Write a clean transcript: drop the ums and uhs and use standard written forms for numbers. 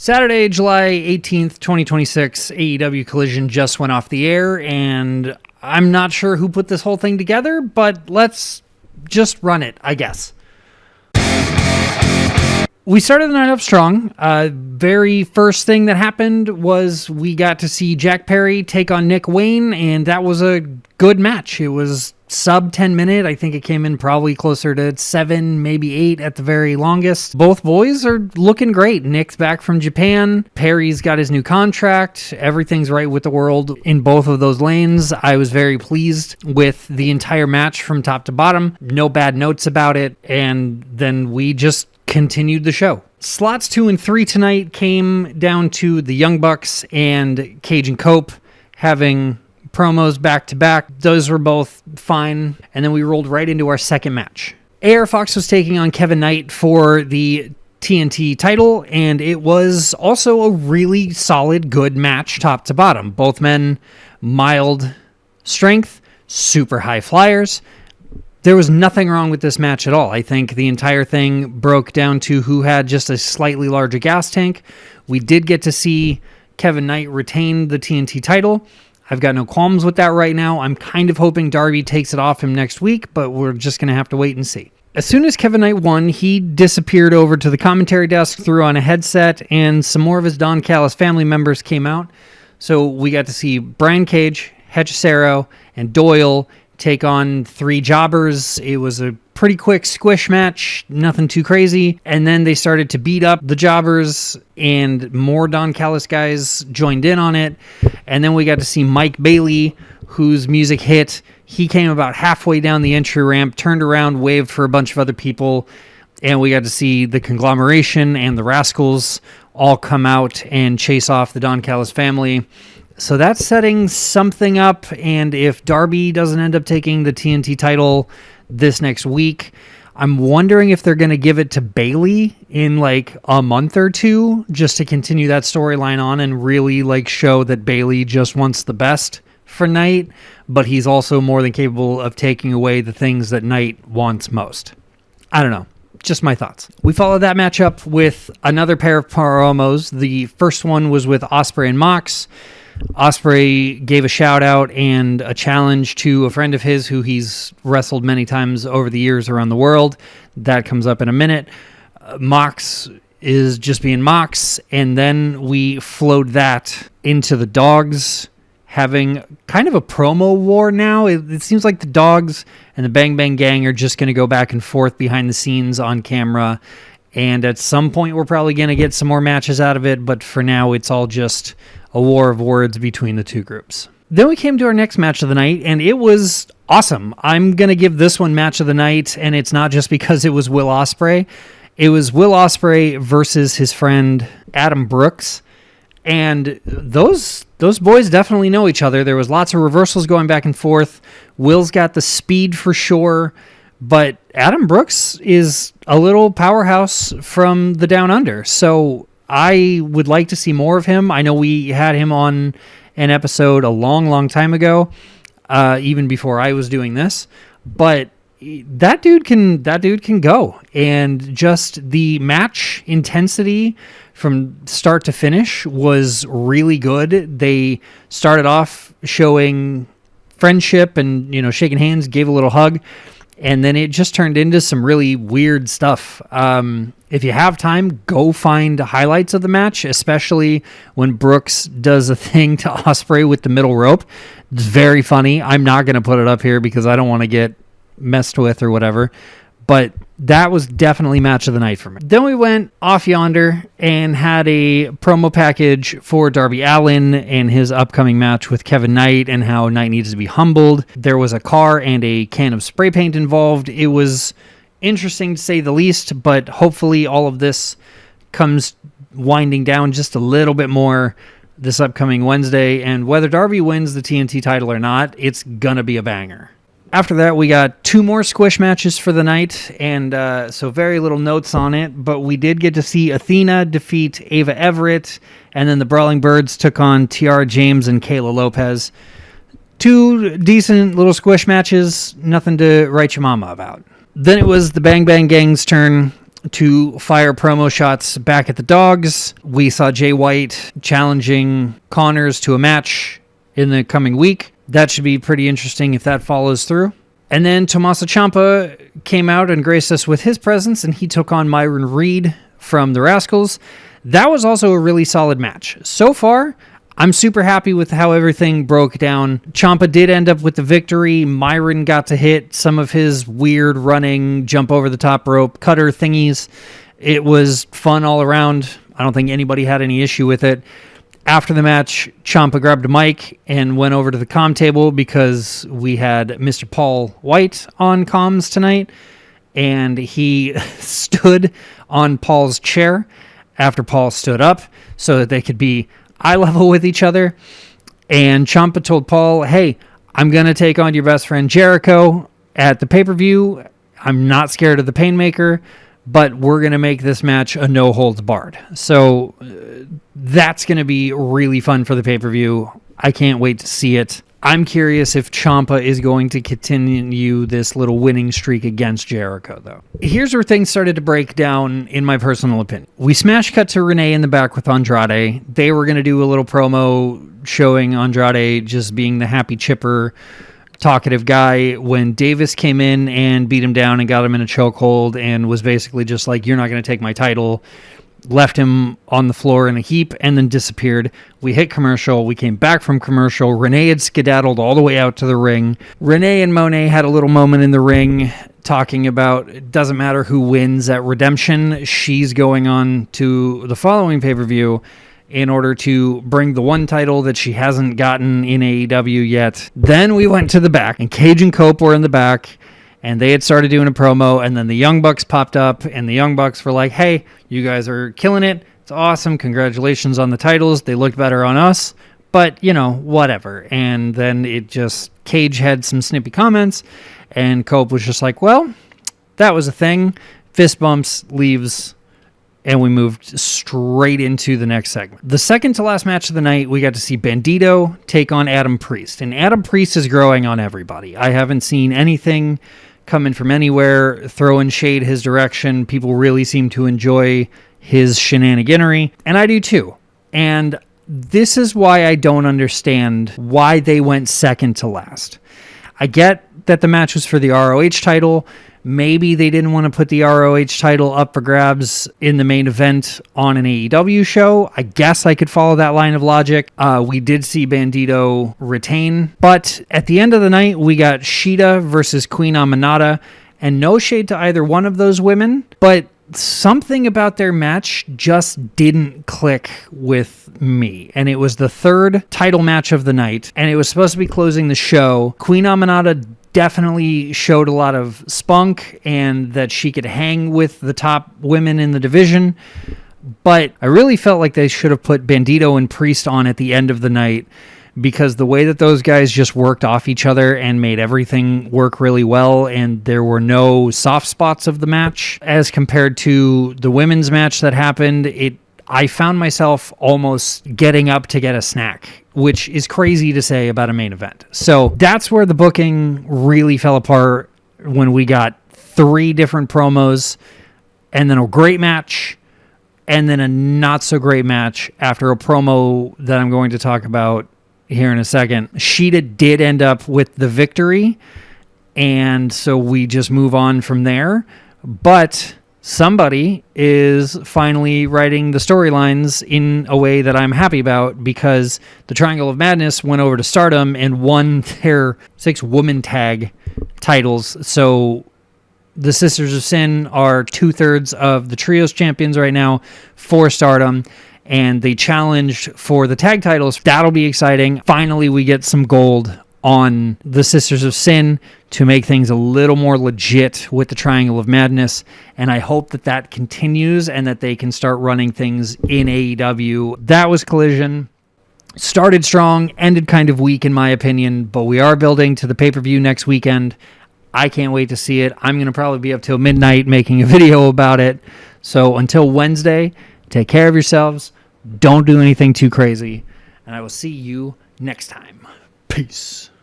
Saturday, July 18th, 2026, AEW Collision just went off the air, and I'm not sure who put this whole thing together, but let's just run it, I guess. We started the night up strong. Very first thing that happened was we got to see Jack Perry take on Nick Wayne, and that was a good match. It was sub 10 minute. I think it came in probably closer to 7, maybe 8 at the very longest. Both boys are looking great. Nick's back from Japan. Perry's got his new contract. Everything's right with the world in both of those lanes. I was very pleased with the entire match from top to bottom. No bad notes about it. And then we just continued the show. Slots 2 and 3 tonight came down to the Young Bucks and Cage and Cope having promos back to back. Those were both fine. And then we rolled right into our second match. AR Fox was taking on Kevin Knight for the TNT title, and it was also a really solid, good match top to bottom. Both men, mild strength, super high flyers. There was nothing wrong with this match at all. I think the entire thing broke down to who had just a slightly larger gas tank. We did get to see Kevin Knight retain the TNT title. I've got no qualms with that right now. I'm kind of hoping Darby takes it off him next week, but we're just going to have to wait and see. As soon as Kevin Knight won, he disappeared over to the commentary desk, threw on a headset, and some more of his Don Callis family members came out. So we got to see Brian Cage, Hechicero, and Doyle take on 3 jobbers. It was a pretty quick squish match, nothing too crazy. And then they started to beat up the jobbers, and more Don Callis guys joined in on it. And then we got to see Mike Bailey, whose music hit. He came about halfway down the entry ramp, turned around, waved for a bunch of other people, and we got to see the Conglomeration and the Rascals all come out and chase off the Don Callis family. So that's setting something up, and if Darby doesn't end up taking the TNT title this next week, I'm wondering if they're going to give it to Bailey in like a month or two just to continue that storyline on and really like show that Bailey just wants the best for Knight, but he's also more than capable of taking away the things that Knight wants most. I don't know. Just my thoughts. We followed that matchup with another pair of promos. The first one was with Ospreay and Mox. Ospreay gave a shout out and a challenge to a friend of his who he's wrestled many times over the years around the world. That comes up in a minute. Mox is just being Mox, and then we flowed that into the Dogs having kind of a promo war now. It seems like the Dogs and the Bang Bang Gang are just going to go back and forth behind the scenes on camera, and at some point we're probably going to get some more matches out of it, but for now it's all just a war of words between the two groups. Then we came to our next match of the night, and it was awesome. I'm going to give this one match of the night, and it's not just because it was Will Ospreay. It was Will Ospreay versus his friend Adam Brooks, and those boys definitely know each other. There was lots of reversals going back and forth. Will's got the speed for sure, but Adam Brooks is a little powerhouse from the Down Under, so I would like to see more of him. I know we had him on an episode a long time ago, even before I was doing this, but that dude can go. And just the match intensity from start to finish was really good. They started off showing friendship and, shaking hands, gave a little hug, and then it just turned into some really weird stuff. If you have time, go find highlights of the match, especially when Brooks does a thing to Ospreay with the middle rope. It's very funny. I'm not going to put it up here because I don't want to get messed with or whatever, but that was definitely match of the night for me. Then we went off yonder and had a promo package for Darby Allin and his upcoming match with Kevin Knight and how Knight needs to be humbled. There was a car and a can of spray paint involved. It was interesting to say the least, but hopefully all of this comes winding down just a little bit more this upcoming Wednesday, and whether Darby wins the TNT title or not, it's gonna be a banger. After that, we got 2 more squish matches for the night, and so very little notes on it, but we did get to see Athena defeat Ava Everett, and then the Brawling Birds took on Tiara James and Kayla Lopez. 2 decent little squish matches, nothing to write your mama about. Then it was the Bang Bang Gang's turn. to fire promo shots back at the Dogs. We saw Jay White challenging Connors to a match in the coming week. That should be pretty interesting if that follows through. And then Tommaso Ciampa came out and graced us with his presence, and he took on Myron Reed from the Rascals. That was also a really solid match. So far, I'm super happy with how everything broke down. Ciampa did end up with the victory. Myron got to hit some of his weird running, jump over the top rope, cutter thingies. It was fun all around. I don't think anybody had any issue with it. After the match, Ciampa grabbed a mic and went over to the comm table because we had Mr. Paul White on comms tonight, and he stood on Paul's chair after Paul stood up so that they could be eye level with each other. And Ciampa told Paul, hey, I'm going to take on your best friend Jericho at the pay-per-view. I'm not scared of the Painmaker, but we're going to make this match a no holds barred. So that's going to be really fun for the pay-per-view. I can't wait to see it. I'm curious if Ciampa is going to continue this little winning streak against Jericho, though. Here's where things started to break down, in my personal opinion. We smash cut to Renee in the back with Andrade. They were going to do a little promo showing Andrade just being the happy, chipper, talkative guy when Davis came in and beat him down and got him in a chokehold and was basically just like, you're not going to take my title. Left him on the floor in a heap and then disappeared. We hit commercial. We came back from commercial. Renee had skedaddled all the way out to the ring. Renee and Monet had a little moment in the ring talking about it doesn't matter who wins at Redemption. She's going on to the following pay-per-view in order to bring the one title that she hasn't gotten in AEW yet. Then we went to the back, and Cage and Cope were in the back, and they had started doing a promo, and then the Young Bucks popped up, and the Young Bucks were like, hey, you guys are killing it. It's awesome. Congratulations on the titles. They looked better on us, but, you know, whatever. And then Cage had some snippy comments, and Cope was just like, well, that was a thing. Fist bumps, leaves, and we moved straight into the next segment. The second to last match of the night, we got to see Bandito take on Adam Priest. And Adam Priest is growing on everybody. I haven't seen anything coming from anywhere, throwing shade his direction. People really seem to enjoy his shenaniganery, and I do too. And this is why I don't understand why they went second to last. I get that the match was for the ROH title. Maybe they didn't want to put the ROH title up for grabs in the main event on an AEW show. I guess I could follow that line of logic. We did see Bandito retain. But at the end of the night, we got Shida versus Queen Aminata. And no shade to either one of those women, but something about their match just didn't click with me. And it was the third title match of the night, and it was supposed to be closing the show. Queen Aminata definitely showed a lot of spunk and that she could hang with the top women in the division. But I really felt like they should have put Bandito and Priest on at the end of the night, because the way that those guys just worked off each other and made everything work really well, and there were no soft spots of the match as compared to the women's match that happened, I found myself almost getting up to get a snack, which is crazy to say about a main event. So that's where the booking really fell apart, when we got 3 different promos and then a great match and then a not so great match after a promo that I'm going to talk about here in a second. Shida did end up with the victory, and so we just move on from there. But somebody is finally writing the storylines in a way that I'm happy about, because the Triangle of Madness went over to Stardom and won their 6-woman tag titles. So the Sisters of Sin are 2/3 of the Trios champions right now for Stardom, and they challenged for the tag titles. That'll be exciting. Finally, we get some gold on the Sisters of Sin to make things a little more legit with the Triangle of Madness, and I hope that that continues and that they can start running things in AEW. That was Collision. Started strong, ended kind of weak in my opinion, but we are building to the pay-per-view next weekend. I can't wait to see it. I'm going to probably be up till midnight making a video about it. So until Wednesday, take care of yourselves. Don't do anything too crazy. And I will see you next time. Peace.